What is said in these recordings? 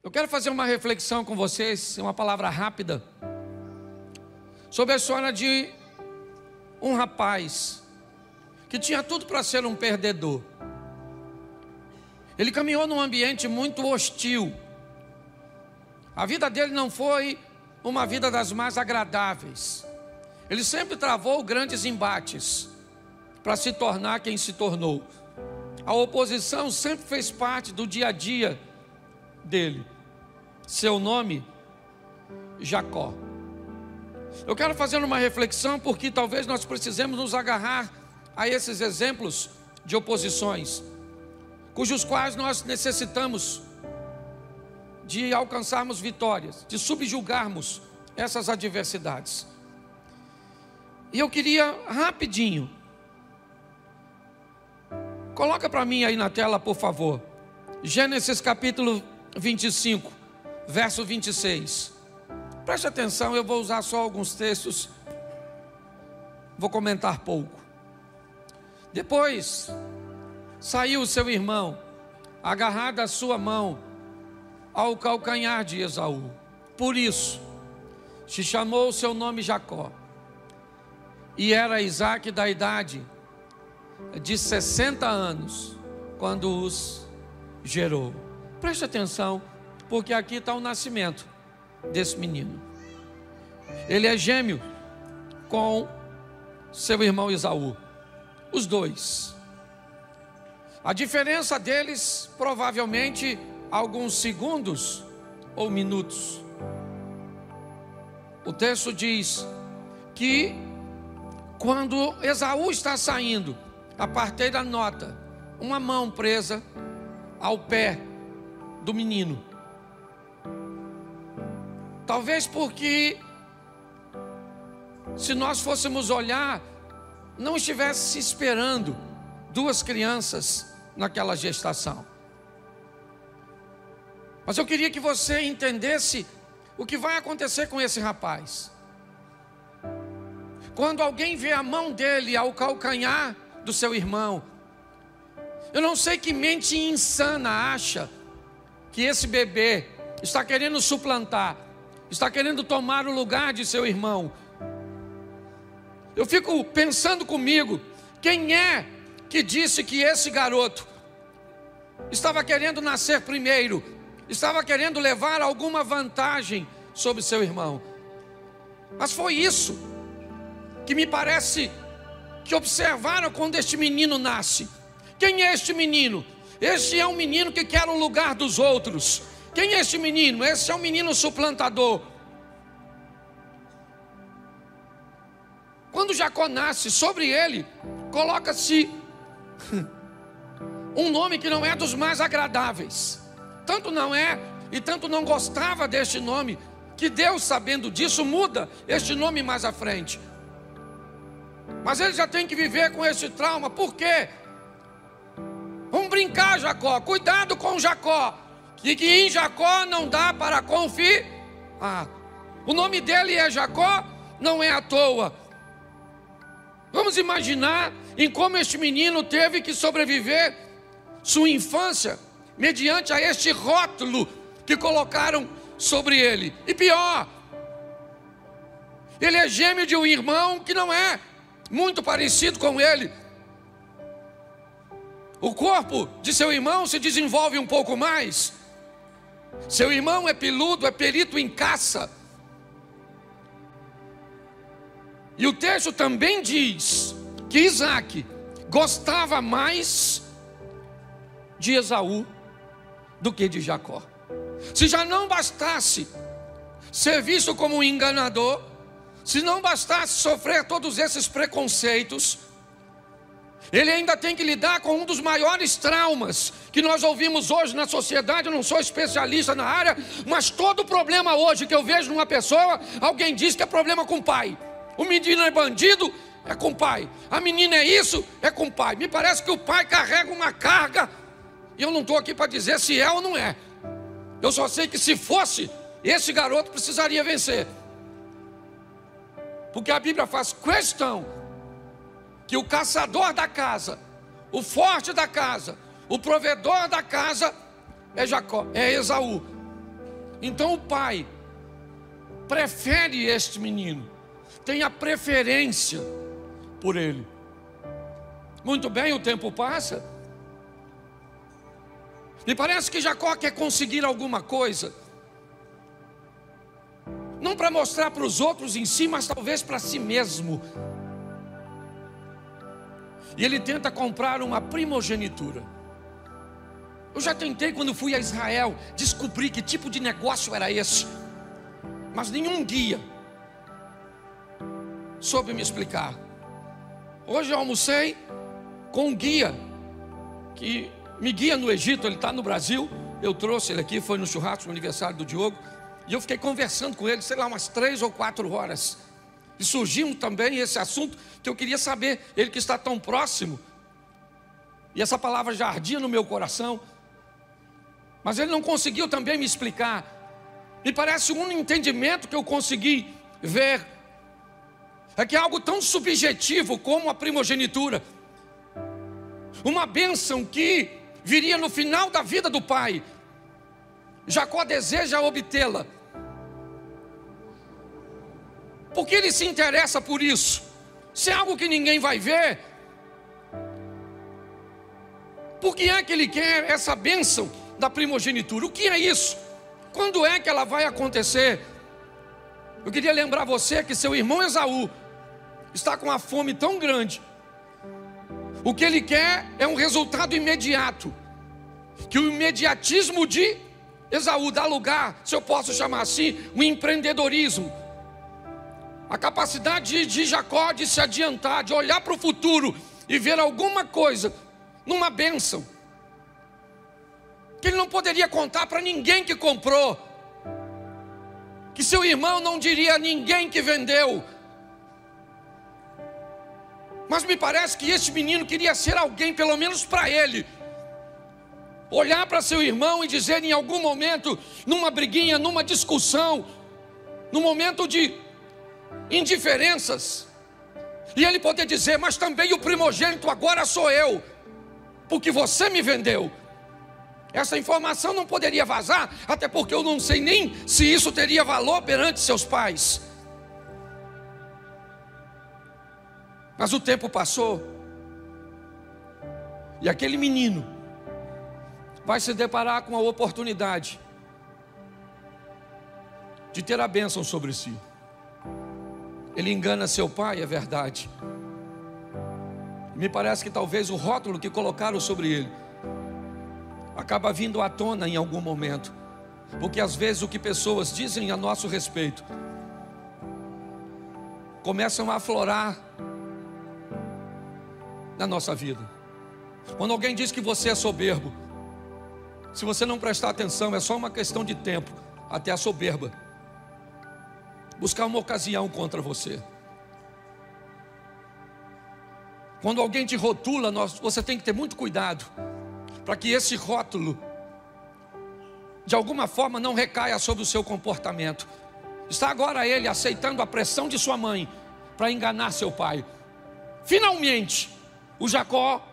Eu quero fazer uma reflexão com vocês, uma palavra rápida, sobre a história de um rapaz que tinha tudo para ser um perdedor. Ele caminhou num ambiente muito hostil. A vida dele não foi uma vida das mais agradáveis. Ele sempre travou grandes embates para se tornar quem se tornou. A oposição sempre fez parte do dia a dia dele. Seu nome, Jacó. Eu quero fazer uma reflexão porque talvez nós precisemos nos agarrar a esses exemplos de oposições, cujos quais nós necessitamos de alcançarmos vitórias, de subjugarmos essas adversidades. E eu queria rapidinho, coloca para mim aí na tela, por favor, Gênesis capítulo 25, verso 26. Preste atenção, eu vou usar só alguns textos, vou comentar pouco. Depois saiu o seu irmão, agarrado a sua mão ao calcanhar de Esaú. Por isso se chamou o seu nome Jacó. E era Isaque da idade de 60 anos quando os gerou. Preste atenção, porque aqui está o nascimento desse menino. Ele é gêmeo com seu irmão Esaú, os dois. A diferença deles, provavelmente, alguns segundos ou minutos. O texto diz que quando Esaú está saindo, a parteira nota uma mão presa ao pé do menino. Talvez porque, se nós fôssemos olhar, não estivesse se esperando duas crianças naquela gestação. Mas eu queria que você entendesse o que vai acontecer com esse rapaz. Quando alguém vê a mão dele ao calcanhar do seu irmão, eu não sei que mente insana acha que esse bebê está querendo suplantar, está querendo tomar o lugar de seu irmão. Eu fico pensando comigo, quem é que disse que esse garoto estava querendo nascer primeiro, estava querendo levar alguma vantagem sobre seu irmão? Mas foi isso que me parece que observaram quando este menino nasce. Quem é este menino? Este é um menino que quer o lugar dos outros. Quem é este menino? Esse é um menino suplantador. Quando Jacó nasce, sobre ele coloca-se um nome que não é dos mais agradáveis. Tanto não é, e tanto não gostava deste nome, que Deus, sabendo disso, muda este nome mais à frente. Mas ele já tem que viver com esse trauma. Por quê? Vamos brincar, Jacó. Cuidado com Jacó, e que em Jacó não dá para confiar. O nome dele é Jacó, não é à toa. Vamos imaginar em como este menino teve que sobreviver sua infância mediante a este rótulo que colocaram sobre ele. E pior, ele é gêmeo de um irmão que não é muito parecido com ele. O corpo de seu irmão se desenvolve um pouco mais. Seu irmão é peludo, é perito em caça. E o texto também diz que Isaque gostava mais de Esaú do que de Jacó. Se já não bastasse ser visto como um enganador, se não bastasse sofrer todos esses preconceitos, ele ainda tem que lidar com um dos maiores traumas que nós ouvimos hoje na sociedade. Eu não sou especialista na área, mas todo problema hoje que eu vejo numa pessoa, alguém diz que é problema com o pai. O menino é bandido, é com o pai. A menina é isso, é com o pai. Me parece que o pai carrega uma carga, e eu não estou aqui para dizer se é ou não é. Eu só sei que se fosse, esse garoto precisaria vencer. Porque a Bíblia faz questão que o caçador da casa, o forte da casa, o provedor da casa é Jacó, é Esaú. Então o pai prefere este menino, tem a preferência por ele. Muito bem, o tempo passa. Me parece que Jacó quer conseguir alguma coisa, não para mostrar para os outros em si, mas talvez para si mesmo. E ele tenta comprar uma primogenitura. Eu já tentei, quando fui a Israel, descobrir que tipo de negócio era esse, mas nenhum guia soube me explicar. Hoje eu almocei com um guia que me guia no Egito. Ele está no Brasil, eu trouxe ele aqui, foi no churrasco, no aniversário do Diogo, e eu fiquei conversando com ele, sei lá, umas 3 ou 4 horas. E surgiu também esse assunto que eu queria saber, ele que está tão próximo, e essa palavra já ardia no meu coração, mas ele não conseguiu também me explicar. Me parece um entendimento que eu consegui ver é que é algo tão subjetivo como a primogenitura, uma bênção que viria no final da vida do pai. Jacó deseja obtê-la, porque ele se interessa por isso. Se é algo que ninguém vai ver, por que é que ele quer essa bênção da primogenitura? O que é isso? Quando é que ela vai acontecer? Eu queria lembrar você que seu irmão Esaú está com uma fome tão grande. O que ele quer é um resultado imediato, que o imediatismo de Esaú dá lugar, se eu posso chamar assim, um empreendedorismo. A capacidade de Jacó de se adiantar, de olhar para o futuro e ver alguma coisa numa bênção que ele não poderia contar para ninguém que comprou, que seu irmão não diria a ninguém que vendeu. Mas me parece que este menino queria ser alguém, pelo menos para ele, olhar para seu irmão e dizer em algum momento, numa briguinha, numa discussão, num momento de indiferenças, e ele poder dizer: mas também o primogênito agora sou eu, porque você me vendeu. Essa informação não poderia vazar, até porque eu não sei nem se isso teria valor perante seus pais. Mas o tempo passou, e aquele menino vai se deparar com a oportunidade de ter a bênção sobre si. Ele engana seu pai, é verdade. Me parece que talvez o rótulo que colocaram sobre ele acaba vindo à tona em algum momento, porque às vezes o que pessoas dizem a nosso respeito começam a aflorar na nossa vida. Quando alguém diz que você é soberbo, se você não prestar atenção, é só uma questão de tempo até a soberba buscar uma ocasião contra você. Quando alguém te rotula, você tem que ter muito cuidado para que esse rótulo de alguma forma não recaia sobre o seu comportamento. Está agora ele aceitando a pressão de sua mãe para enganar seu pai. Finalmente o Jacó,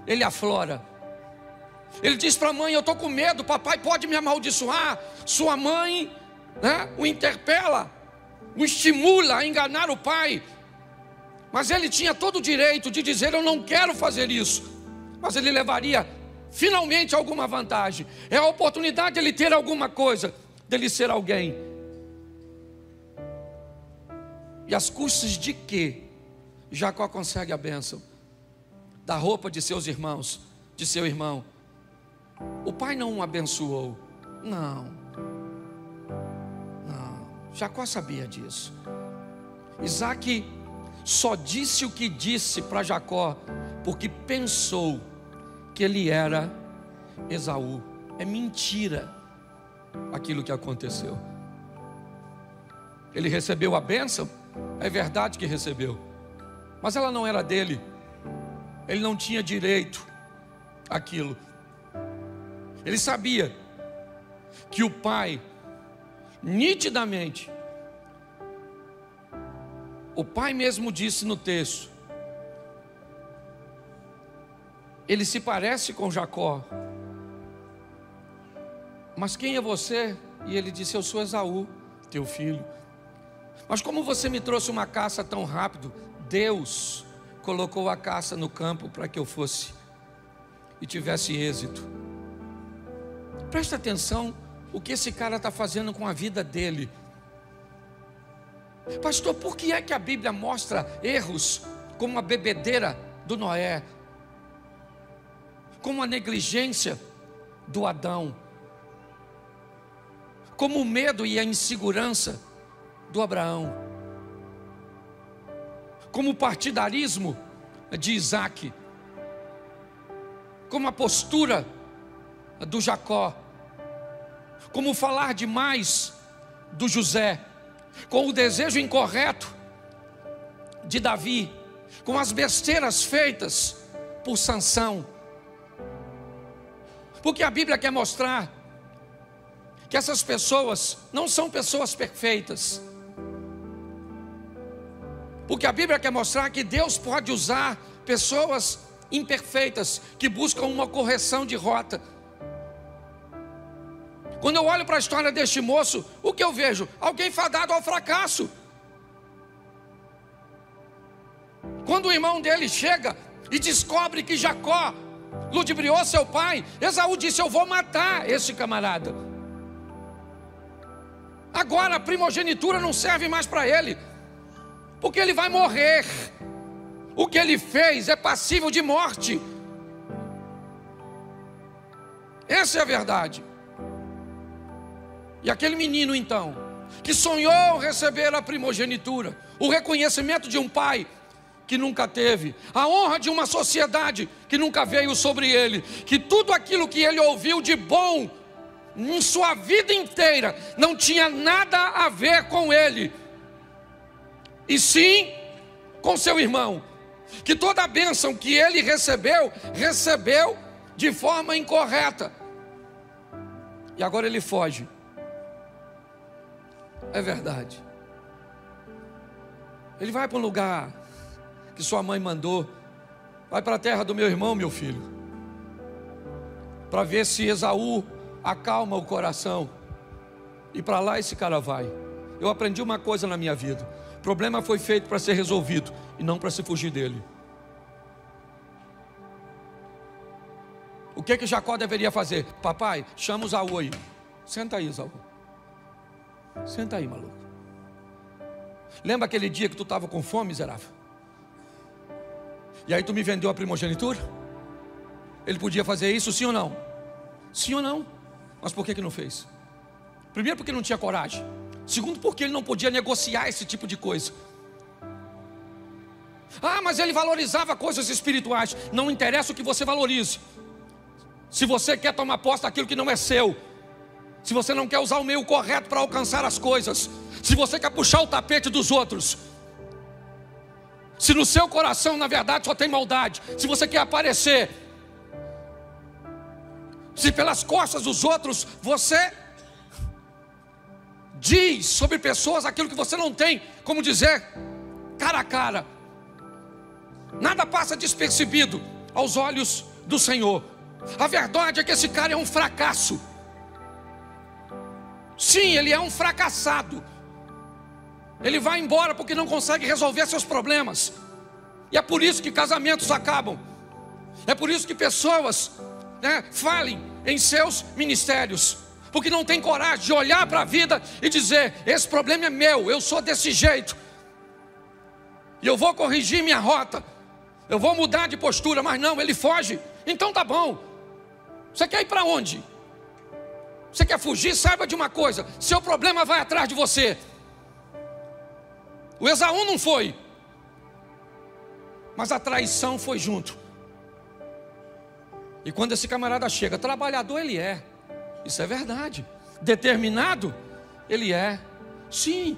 ele aflora. Ele diz para a mãe: eu estou com medo, papai pode me amaldiçoar. Sua mãe, o interpela, o estimula a enganar o pai. Mas ele tinha todo o direito de dizer: eu não quero fazer isso. Mas ele levaria finalmente alguma vantagem. É a oportunidade de ele ter alguma coisa, dele ser alguém. E às custas de quê? Jacó consegue a bênção da roupa de seus irmãos, de seu irmão. O pai não o abençoou. Não. Jacó sabia disso. Isaac só disse o que disse para Jacó porque pensou que ele era Esaú. É mentira aquilo que aconteceu. Ele recebeu a bênção, é verdade que recebeu, mas ela não era dele. Ele não tinha direito àquilo. Ele sabia que o pai, nitidamente, o pai mesmo disse no texto, ele se parece com Jacó. mas quem é você? E ele disse: eu sou Esaú, teu filho. Mas como você me trouxe uma caça tão rápido? Deus colocou a caça no campo para que eu fosse e tivesse êxito. Presta atenção o que esse cara está fazendo com a vida dele. Pastor, por que é que a Bíblia mostra erros como a bebedeira do Noé, como a negligência do Adão, como o medo e a insegurança do Abraão, como o partidarismo de Isaac, como a postura do Jacó, como falar demais do José, com o desejo incorreto de Davi, com as besteiras feitas por Sansão. Porque a Bíblia quer mostrar que essas pessoas não são pessoas perfeitas. Porque a Bíblia quer mostrar que Deus pode usar pessoas imperfeitas que buscam uma correção de rota. Quando eu olho para a história deste moço, o que eu vejo? Alguém fadado ao fracasso. Quando o irmão dele chega e descobre que Jacó ludibriou seu pai, Esaú disse: eu vou matar esse camarada. Agora a primogenitura não serve mais para ele, porque ele vai morrer. O que ele fez é passível de morte. Essa é a verdade. E aquele menino então, que sonhou receber a primogenitura, o reconhecimento de um pai que nunca teve, a honra de uma sociedade que nunca veio sobre ele, que tudo aquilo que ele ouviu de bom em sua vida inteira não tinha nada a ver com ele, e sim com seu irmão, que toda a bênção que ele recebeu de forma incorreta, e agora ele foge. É verdade. Ele vai para um lugar que sua mãe mandou. Vai para a terra do meu irmão, meu filho, para ver se Esaú acalma o coração. E para lá esse cara vai. Eu aprendi uma coisa na minha vida: o problema foi feito para ser resolvido e não para se fugir dele. O que Jacó deveria fazer? Papai, chama o Esaú aí. Senta aí, Esaú. Senta aí, maluco. Lembra aquele dia que tu estava com fome, miserável? E aí tu me vendeu a primogenitura? Ele podia fazer isso, sim ou não? Sim ou não? Mas por que não fez? Primeiro, porque não tinha coragem. Segundo, porque ele não podia negociar esse tipo de coisa. Ah, mas ele valorizava coisas espirituais. Não interessa o que você valorize. Se você quer tomar posse daquilo que não é seu, se você não quer usar o meio correto para alcançar as coisas, se você quer puxar o tapete dos outros, se no seu coração na verdade só tem maldade, se você quer aparecer, se pelas costas dos outros você diz sobre pessoas aquilo que você não tem como dizer cara a cara, nada passa despercebido aos olhos do Senhor. A verdade é que esse cara é um fracasso. Sim, ele é um fracassado. Ele vai embora porque não consegue resolver seus problemas. E é por isso que casamentos acabam. É por isso que pessoas falem em seus ministérios, porque não tem coragem de olhar para a vida e dizer: esse problema é meu, eu sou desse jeito, e eu vou corrigir minha rota, eu vou mudar de postura. Mas não, ele foge. Então tá bom. Você quer ir para onde? Você quer fugir? Saiba de uma coisa: seu problema vai atrás de você. O Esaú não foi, mas a traição foi junto. E quando esse camarada chega, trabalhador ele é, isso é verdade. Determinado ele é, sim,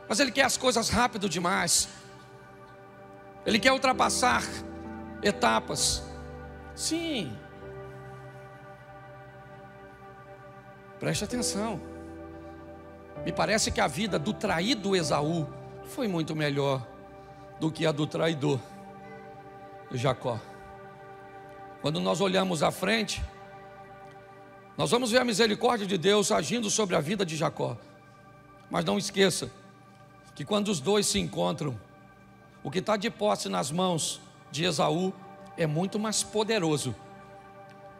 mas ele quer as coisas rápido demais. Ele quer ultrapassar etapas, sim. Preste atenção. Me parece que a vida do traído Esaú foi muito melhor do que a do traidor Jacó. Quando nós olhamos à frente, Nós vamos ver a misericórdia de Deus agindo sobre a vida de Jacó. Mas não esqueça que quando os dois se encontram, o que está de posse nas mãos de Esaú é muito mais poderoso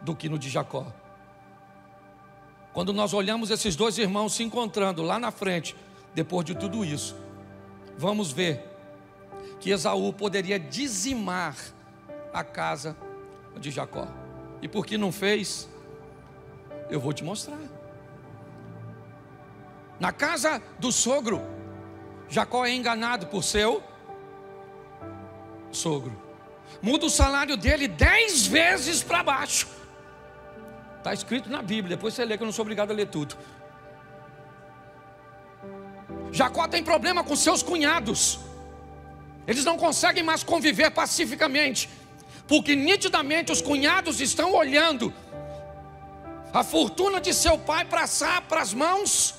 do que no de Jacó. Quando nós olhamos esses dois irmãos se encontrando lá na frente, depois de tudo isso, vamos ver que Esaú poderia dizimar a casa de Jacó. E por que não fez? Eu vou te mostrar. Na casa do sogro, Jacó é enganado por seu sogro. Muda o salário dele 10 vezes para baixo. Está escrito na Bíblia, depois você lê, que eu não sou obrigado a ler tudo. Jacó tem problema com seus cunhados. Eles não conseguem mais conviver pacificamente, porque nitidamente os cunhados estão olhando a fortuna de seu pai passar para as mãos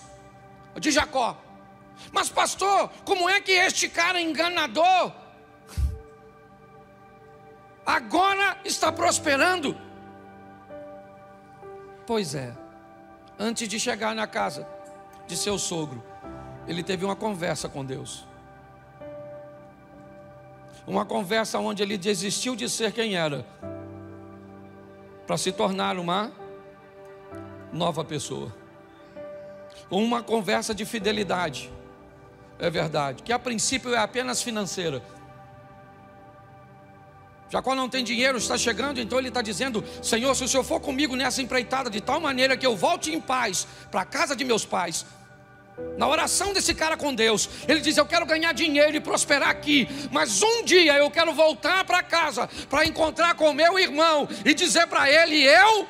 de Jacó. Mas pastor, como é que este cara enganador agora está prosperando? Pois é, antes de chegar na casa de seu sogro, ele teve uma conversa com Deus. Uma conversa onde ele desistiu de ser quem era, para se tornar uma nova pessoa. Uma conversa de fidelidade, é verdade, que a princípio é apenas financeira. Jacó não tem dinheiro, está chegando, então ele está dizendo: Senhor, se o Senhor for comigo nessa empreitada, de tal maneira que eu volte em paz para a casa de meus pais. Na oração desse cara com Deus, ele diz: eu quero ganhar dinheiro e prosperar aqui, mas um dia eu quero voltar para casa, para encontrar com meu irmão e dizer para ele: eu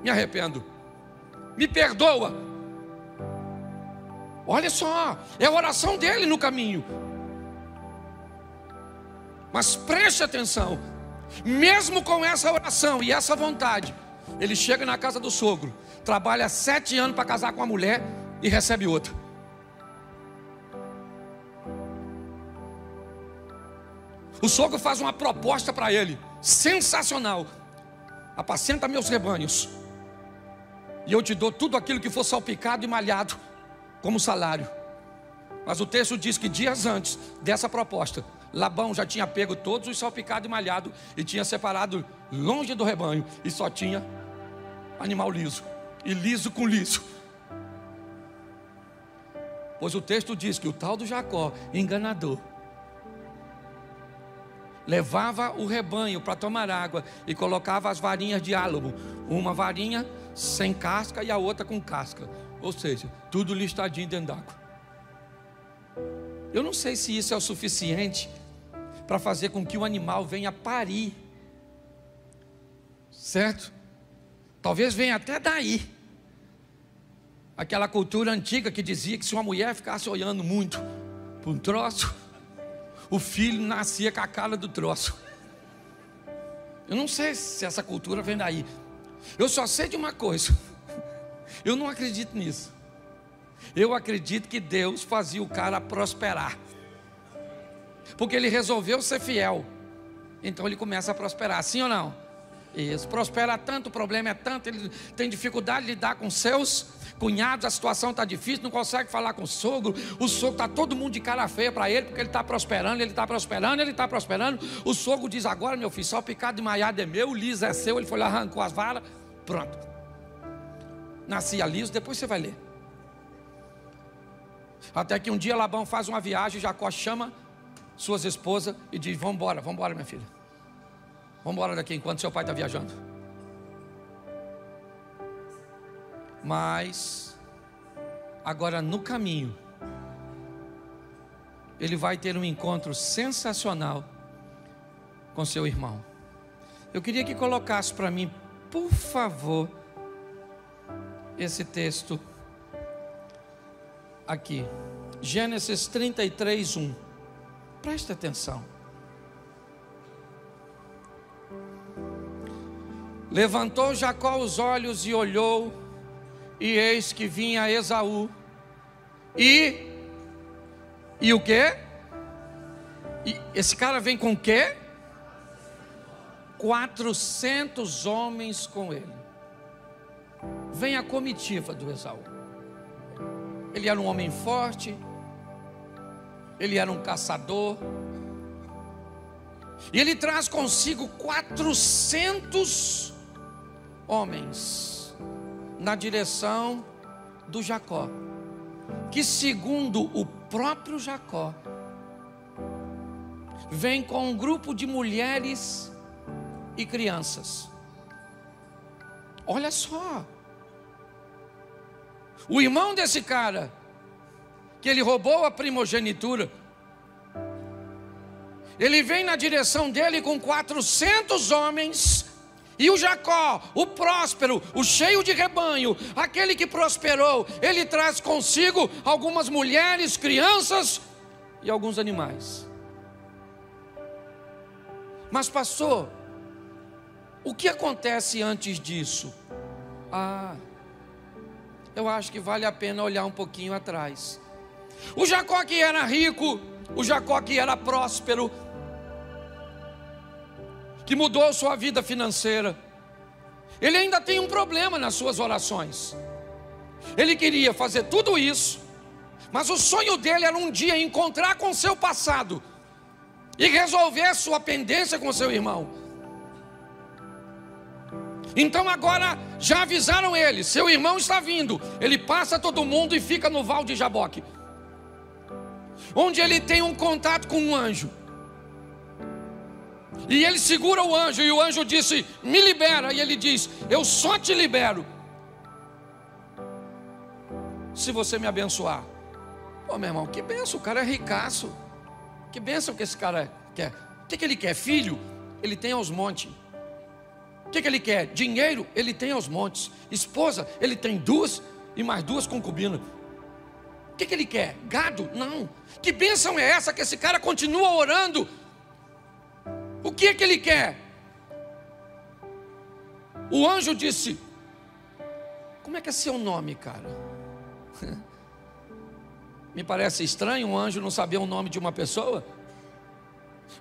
me arrependo, me perdoa. Olha só, é a oração dele no caminho. Mas preste atenção, mesmo com essa oração e essa vontade, ele chega na casa do sogro, trabalha 7 anos para casar com a mulher e recebe outra. O sogro faz uma proposta para ele, sensacional: apacenta meus rebanhos, e eu te dou tudo aquilo que for salpicado e malhado como salário. Mas o texto diz que dias antes dessa proposta, Labão já tinha pego todos os salpicados e malhados e tinha separado longe do rebanho, e só tinha animal liso, e liso com liso. Pois o texto diz que o tal do Jacó, enganador, levava o rebanho para tomar água e colocava as varinhas de álamo, uma varinha sem casca e a outra com casca, ou seja, tudo listadinho dentro d'água. Eu não sei se isso é o suficiente para fazer com que o animal venha parir, certo? Talvez venha até daí, aquela cultura antiga que dizia que se uma mulher ficasse olhando muito para um troço, o filho nascia com a cara do troço. Eu não sei se essa cultura vem daí. Eu só sei de uma coisa: eu não acredito nisso. Eu acredito que Deus fazia o cara prosperar, porque ele resolveu ser fiel, então ele começa a prosperar, sim ou não? Isso, prospera tanto, o problema é tanto, ele tem dificuldade de lidar com seus cunhados, a situação está difícil, não consegue falar com o sogro está todo mundo de cara feia para ele, porque ele está prosperando, ele está prosperando, ele está prosperando. O sogro diz: agora meu filho, só o picado de maiado é meu, o liso é seu. Ele foi lá, arrancou as varas, pronto, nascia liso. Depois você vai ler. Até que um dia Labão faz uma viagem, Jacó chama suas esposas e diz: vamos embora minha filha, vamos embora daqui enquanto seu pai está viajando. Mas agora no caminho, ele vai ter um encontro sensacional com seu irmão. Eu queria que colocasse para mim, por favor, esse texto aqui, Gênesis 33, 1. Preste atenção. Levantou Jacó os olhos e olhou, e eis que vinha Esaú, e o quê? E esse cara vem com o quê? 400 homens com ele. vem a comitiva do Esaú. Ele era um homem forte, ele era um caçador, e ele traz consigo 400 homens na direção do Jacó, que segundo o próprio Jacó, vem com um grupo de mulheres e crianças. Olha só, o irmão desse cara, que ele roubou a primogenitura, ele vem na direção dele com 400 homens, e o Jacó, o próspero, o cheio de rebanho, aquele que prosperou, ele traz consigo algumas mulheres, crianças e alguns animais. Mas pastor, o que acontece antes disso? Eu acho que vale a pena olhar um pouquinho atrás. O Jacó que era rico, o Jacó que era próspero, que mudou sua vida financeira, ele ainda tem um problema nas suas orações. Ele queria fazer tudo isso, mas o sonho dele era um dia encontrar com seu passado e resolver sua pendência com seu irmão. Então agora já avisaram ele, seu irmão está vindo. Ele passa todo mundo e fica no Val de Jaboque, onde ele tem um contato com um anjo. E ele segura o anjo, e o anjo disse: me libera. E ele diz: eu só te libero se você me abençoar. Pô, meu irmão, que benção, o cara é ricaço. Que benção que esse cara quer. O que ele quer? Filho? Ele tem aos montes. O que ele quer? Dinheiro? Ele tem aos montes. Esposa? Ele tem 2 e mais 2 concubinas. O que ele quer? Gado? Não. Que bênção é essa que esse cara continua orando? O que é que ele quer? O anjo disse: como é que é seu nome, cara? Me parece estranho um anjo não saber o nome de uma pessoa,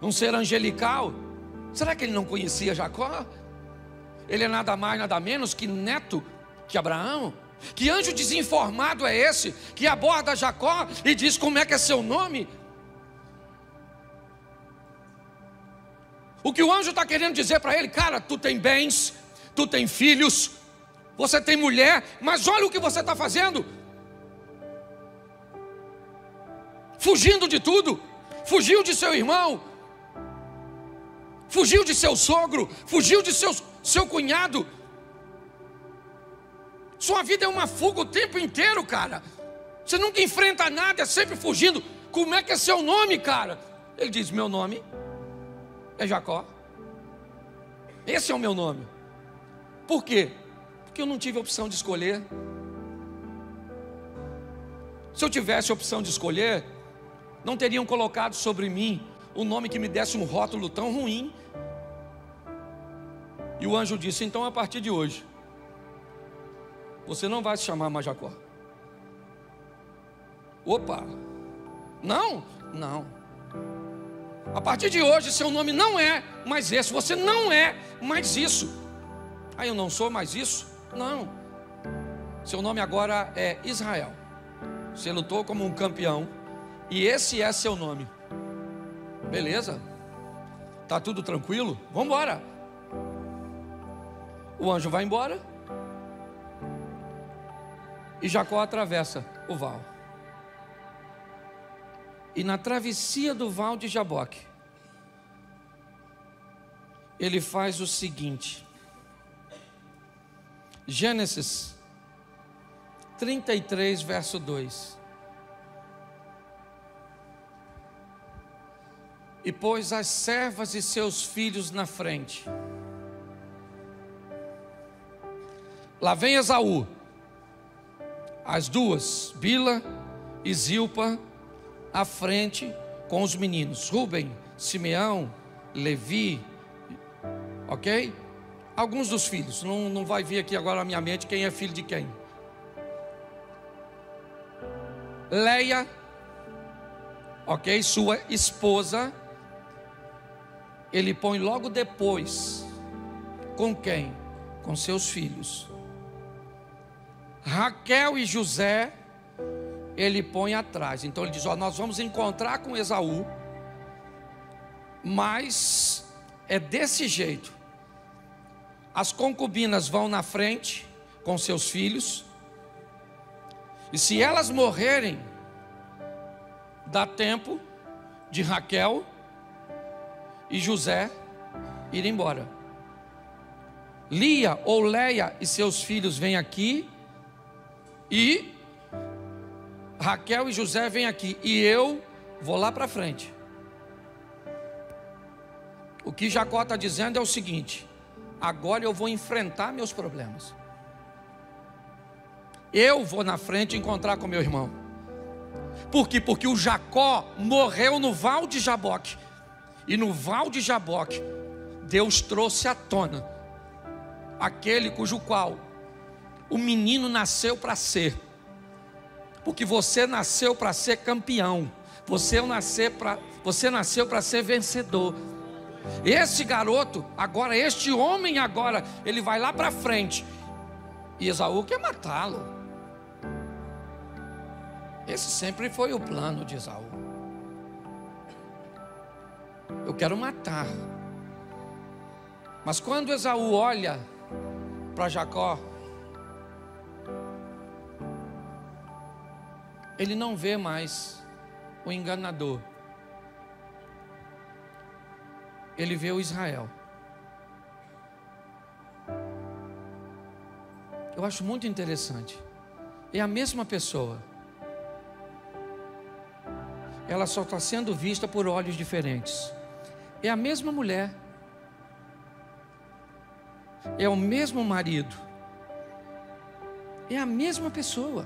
um ser angelical. Será que ele não conhecia Jacó? Ele é nada mais, nada menos que neto de Abraão. Que anjo desinformado é esse que aborda Jacó e diz: como é que é seu nome? O que o anjo está querendo dizer para ele: cara, tu tem bens, tu tem filhos, você tem mulher, mas olha o que você está fazendo. Fugindo de tudo. Fugiu de seu irmão, fugiu de seu sogro, fugiu de seu cunhado. Sua vida é uma fuga o tempo inteiro, cara. Você nunca enfrenta nada, é sempre fugindo. Como é que é seu nome, cara? Ele diz: meu nome é Jacó. Esse é o meu nome. Por quê? Porque eu não tive opção de escolher. Se eu tivesse opção de escolher, não teriam colocado sobre mim um nome que me desse um rótulo tão ruim. E o anjo disse: então a partir de hoje, você não vai se chamar mais Jacó. Opa! Não, não. A partir de hoje seu nome não é mais esse. Você não é mais isso. Ah, eu não sou mais isso? Não. Seu nome agora é Israel. Você lutou como um campeão e esse é seu nome. Beleza? Tá tudo tranquilo? Vamos embora. O anjo vai embora e Jacó atravessa o val. E na travessia do Val de Jaboque, ele faz o seguinte. Gênesis 33, verso 2. E pôs as servas e seus filhos na frente. Lá vem Esaú, as duas, Bila e Zilpa, à frente com os meninos, Rubem, Simeão, Levi, ok? Alguns dos filhos, não vai vir aqui agora na minha mente quem é filho de quem. Leia, ok? Sua esposa, ele põe logo depois, com quem? Com seus filhos. Raquel e José, ele põe atrás. Então ele diz: ó, nós vamos encontrar com Esaú, mas é desse jeito. As concubinas vão na frente com seus filhos, e se elas morrerem, dá tempo de Raquel e José ir embora. Lia ou Leia e seus filhos vêm aqui, e Raquel e José vêm aqui, e eu vou lá para frente. O que Jacó está dizendo é o seguinte: agora eu vou enfrentar meus problemas. Eu vou na frente encontrar com meu irmão. Por quê? Porque o Jacó morreu no Val de Jaboque. E no Val de Jaboque, Deus trouxe à tona aquele cujo qual o menino nasceu para ser. Porque você nasceu para ser campeão. Você nasceu para ser vencedor. Esse garoto, agora, este homem agora, ele vai lá para frente. E Esaú quer matá-lo. Esse sempre foi o plano de Esaú. Eu quero matar. Mas quando Esaú olha para Jacó, ele não vê mais o enganador. Ele vê o Israel. Eu acho muito interessante. É a mesma pessoa. Ela só está sendo vista por olhos diferentes. É a mesma mulher. É o mesmo marido. É a mesma pessoa.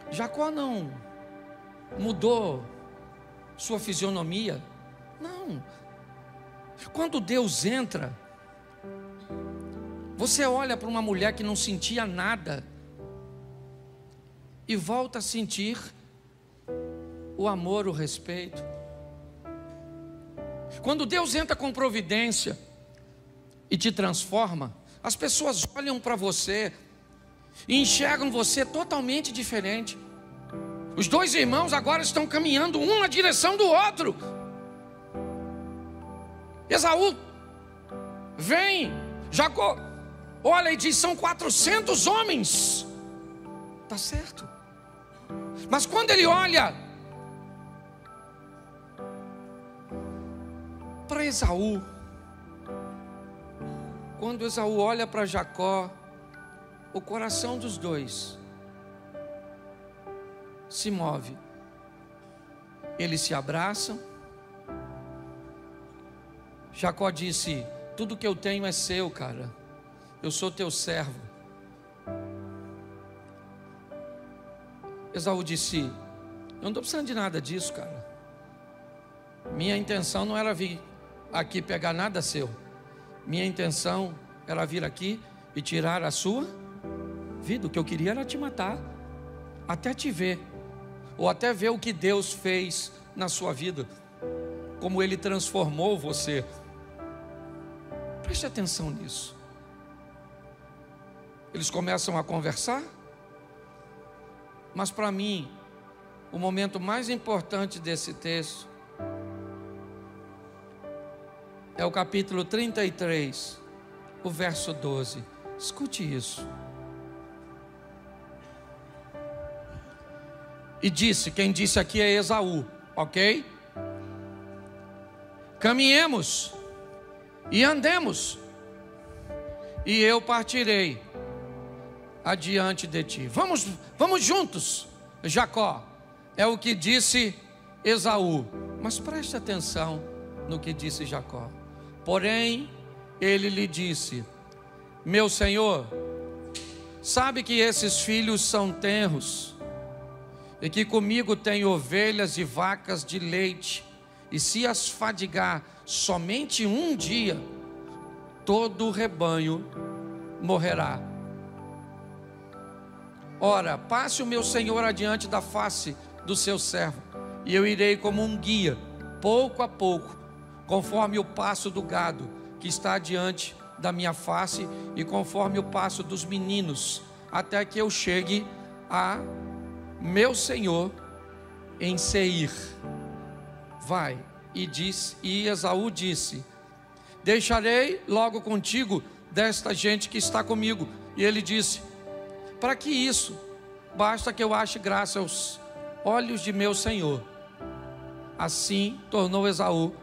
Jacó não mudou sua fisionomia. Não. Quando Deus entra, você olha para uma mulher que não sentia nada e volta a sentir o amor, o respeito. Quando Deus entra com providência e te transforma, as pessoas olham para você e enxergam você totalmente diferente. Os dois irmãos agora estão caminhando um na direção do outro. Esaú vem, Jacó olha e diz: são 400 homens. Está certo. Mas quando ele olha para Esaú, quando Esaú olha para Jacó, o coração dos dois se move. Eles se abraçam. Jacó disse: tudo que eu tenho é seu, cara. Eu sou teu servo. Esaú disse: eu não estou precisando de nada disso, cara. Minha intenção não era vir aqui pegar nada seu. Minha intenção era vir aqui e tirar a sua vida. O que eu queria era te matar, até te ver, ou até ver o que Deus fez na sua vida, como Ele transformou você. Preste atenção nisso. Eles começam a conversar, mas para mim, o momento mais importante desse texto é o capítulo 33, o verso 12. Escute isso. E disse, quem disse aqui é Esaú, ok? Caminhemos e andemos, e eu partirei adiante de ti. Vamos juntos, Jacó. É o que disse Esaú. Mas preste atenção no que disse Jacó. Porém, ele lhe disse: meu senhor, sabe que esses filhos são tenros, e que comigo tem ovelhas e vacas de leite, e se as fadigar somente um dia, todo o rebanho morrerá. Ora, passe o meu senhor adiante da face do seu servo, e eu irei como um guia, pouco a pouco, conforme o passo do gado que está diante da minha face, e conforme o passo dos meninos até que eu chegue a meu senhor em Seir. Vai. E Esaú disse: deixarei logo contigo desta gente que está comigo. E ele disse: para que isso? Basta que eu ache graça aos olhos de meu senhor. Assim tornou Esaú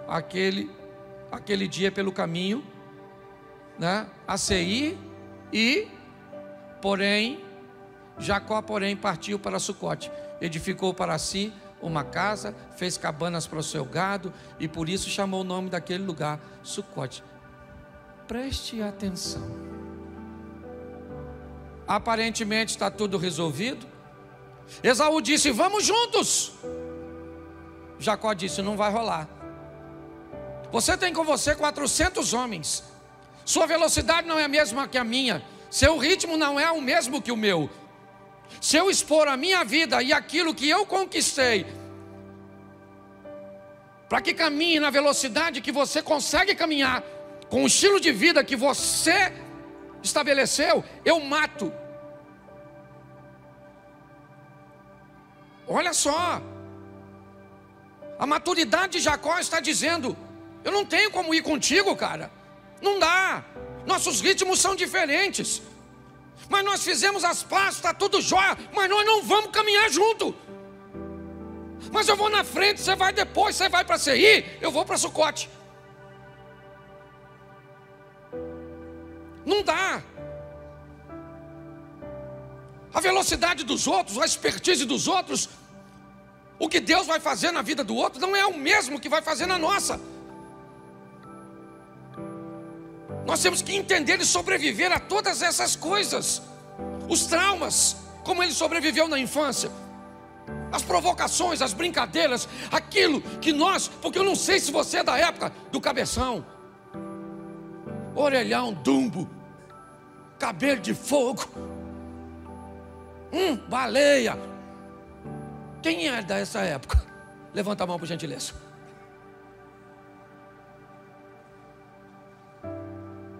aquele dia pelo caminho, né, a Seir, e Jacó partiu para Sucote, edificou para si uma casa, fez cabanas para o seu gado, e por isso chamou o nome daquele lugar Sucote. Preste atenção. Aparentemente está tudo resolvido. Esaú disse: vamos juntos. Jacó disse: não vai rolar. Você tem com você 400 homens. Sua velocidade não é a mesma que a minha. Seu ritmo não é o mesmo que o meu. Se eu expor a minha vida e aquilo que eu conquistei, para que caminhe na velocidade que você consegue caminhar, com o estilo de vida que você estabeleceu, eu mato. Olha só, a maturidade de Jacó está dizendo: eu não tenho como ir contigo, cara. Não dá. Nossos ritmos são diferentes. Mas nós fizemos as pazes, está tudo jóia, mas nós não vamos caminhar junto. Mas eu vou na frente, você vai depois, você vai para Seir, eu vou para Sucote. Não dá. A velocidade dos outros, a expertise dos outros, o que Deus vai fazer na vida do outro não é o mesmo que vai fazer na nossa. Nós temos que entender e sobreviver a todas essas coisas. Os traumas, como ele sobreviveu na infância, as provocações, as brincadeiras, aquilo que nós, porque eu não sei se você é da época do cabeção, orelhão, dumbo, cabelo de fogo, baleia. Quem é dessa época? Levanta a mão por gentileza.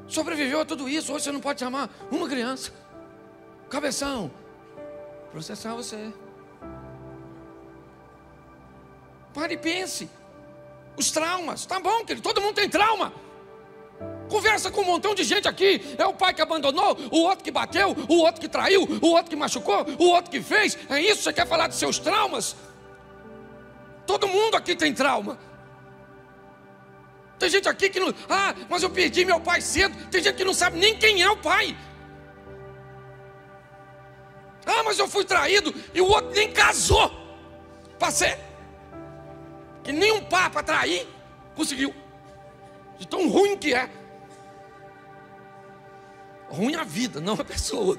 Sobreviveu a tudo isso. Hoje você não pode chamar uma criança. Cabeção, processar você. Pare e pense. Os traumas, tá bom, querido, todo mundo tem trauma. Conversa com um montão de gente aqui. É o pai que abandonou, o outro que bateu, o outro que traiu, o outro que machucou, o outro que fez. É isso? Você quer falar de seus traumas? Todo mundo aqui tem trauma. Tem gente aqui que não... mas eu perdi meu pai cedo. Tem gente que não sabe nem quem é o pai. Mas eu fui traído e o outro nem casou para ser. Que nem um papa trair conseguiu. De tão ruim que é. Ruim a vida, não a pessoa.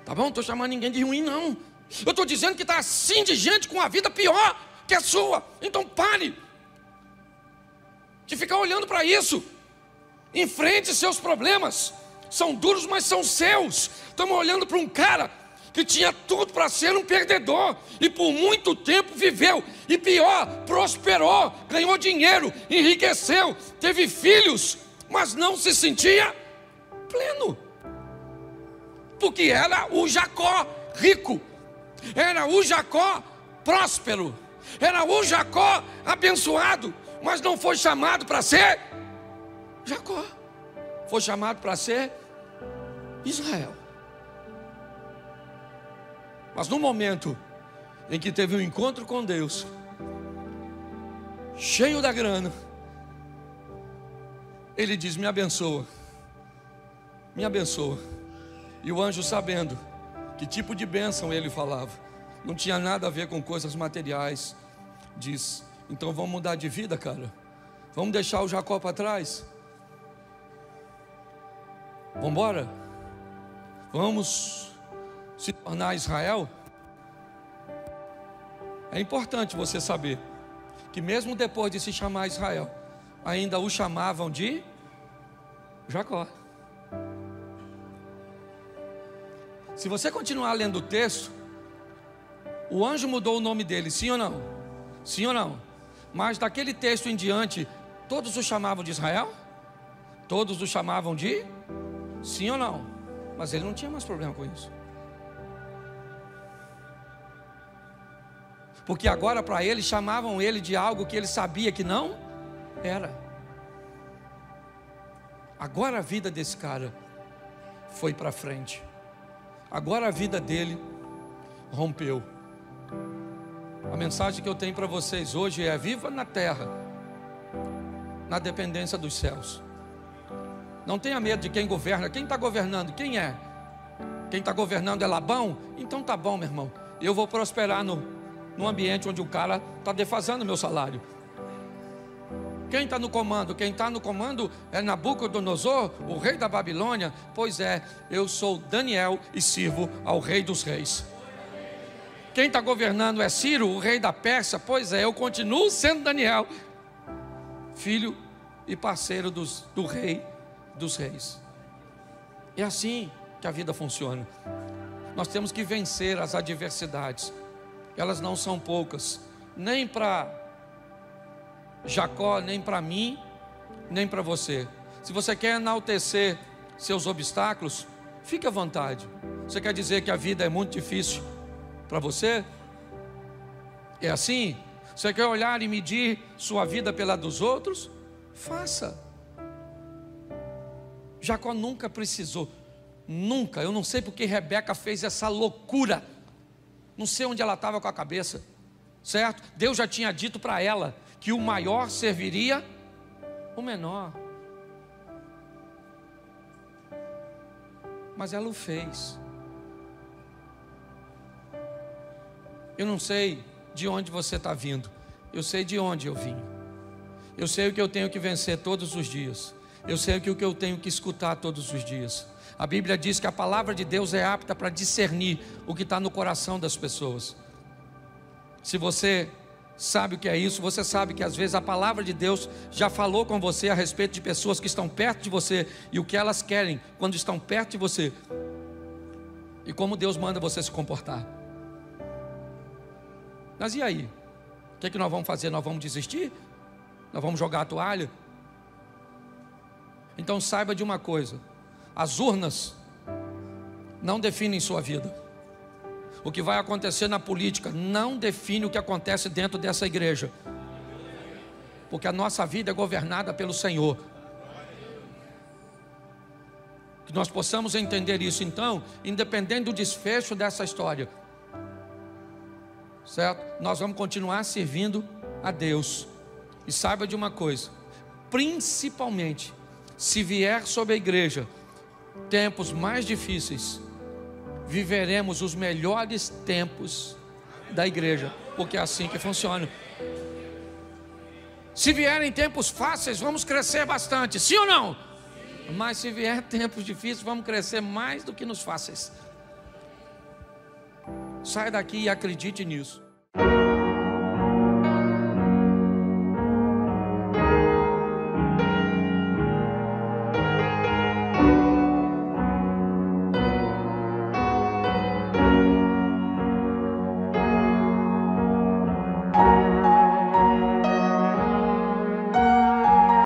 Tá bom? Não estou chamando ninguém de ruim, não. Eu estou dizendo que está assim de gente com a vida pior que a sua. Então pare de ficar olhando para isso. Enfrente seus problemas. São duros, mas são seus. Estamos olhando para um cara que tinha tudo para ser um perdedor, e por muito tempo viveu, e pior, prosperou, ganhou dinheiro, enriqueceu, teve filhos, mas não se sentia pleno, porque era o Jacó rico, era o Jacó próspero, era o Jacó abençoado, mas não foi chamado para ser Jacó, foi chamado para ser Israel. Mas no momento em que teve um encontro com Deus, cheio da grana, ele diz: me abençoa, me abençoa. E o anjo, sabendo que tipo de bênção ele falava, não tinha nada a ver com coisas materiais, diz: então vamos mudar de vida, cara. Vamos deixar o Jacó para trás. Vamos embora. Vamos se tornar Israel. É importante você saber que mesmo depois de se chamar Israel, ainda o chamavam de Jacó. Se você continuar lendo o texto, o anjo mudou o nome dele, sim ou não? Sim ou não? Mas daquele texto em diante, todos o chamavam de Israel? Todos o chamavam de? Sim ou não? Mas ele não tinha mais problema com isso. Porque agora para ele chamavam ele de algo que ele sabia que não era. Agora a vida desse cara foi para frente. Agora a vida dele rompeu. A mensagem que eu tenho para vocês hoje é: viva na terra, na dependência dos céus. Não tenha medo de quem governa. Quem está governando? Quem é? Quem está governando é Labão? Então tá bom, meu irmão. Eu vou prosperar no ambiente onde o cara está defasando o meu salário. Quem está no comando? Quem está no comando é Nabucodonosor, o rei da Babilônia. Pois é, eu sou Daniel e sirvo ao rei dos reis. Quem está governando é Ciro, o rei da Pérsia. Pois é, eu continuo sendo Daniel, filho e parceiro do rei dos reis. É assim que a vida funciona. Nós temos que vencer as adversidades. Elas não são poucas, nem para Jacó, nem para mim, nem para você. Se você quer enaltecer seus obstáculos, fique à vontade. Você quer dizer que a vida é muito difícil para você? É assim? Você quer olhar e medir sua vida pela dos outros? Faça. Jacó nunca precisou, nunca. Eu não sei porque Rebeca fez essa loucura. Não sei onde ela estava com a cabeça, certo? Deus já tinha dito para ela que o maior serviria o menor. Mas ela o fez. Eu não sei de onde você está vindo. Eu sei de onde eu vim. Eu sei o que eu tenho que vencer todos os dias. Eu sei o que eu tenho que escutar todos os dias. A Bíblia diz que a palavra de Deus é apta para discernir o que está no coração das pessoas. Se você sabe o que é isso, você sabe que às vezes a palavra de Deus já falou com você a respeito de pessoas que estão perto de você e o que elas querem quando estão perto de você e como Deus manda você se comportar. Mas e aí? O que é que nós vamos fazer? Nós vamos desistir? Nós vamos jogar a toalha? Então saiba de uma coisa: as urnas não definem sua vida. O que vai acontecer na política não define o que acontece dentro dessa igreja, porque a nossa vida é governada pelo Senhor. Que nós possamos entender isso. Então, independente do desfecho dessa história, certo? Nós vamos continuar servindo a Deus. E saiba de uma coisa: principalmente se vier sobre a igreja tempos mais difíceis, viveremos os melhores tempos da igreja, porque é assim que funciona. Se vierem tempos fáceis, vamos crescer bastante, sim ou não? Mas se vier tempos difíceis, vamos crescer mais do que nos fáceis. Saia daqui e acredite nisso.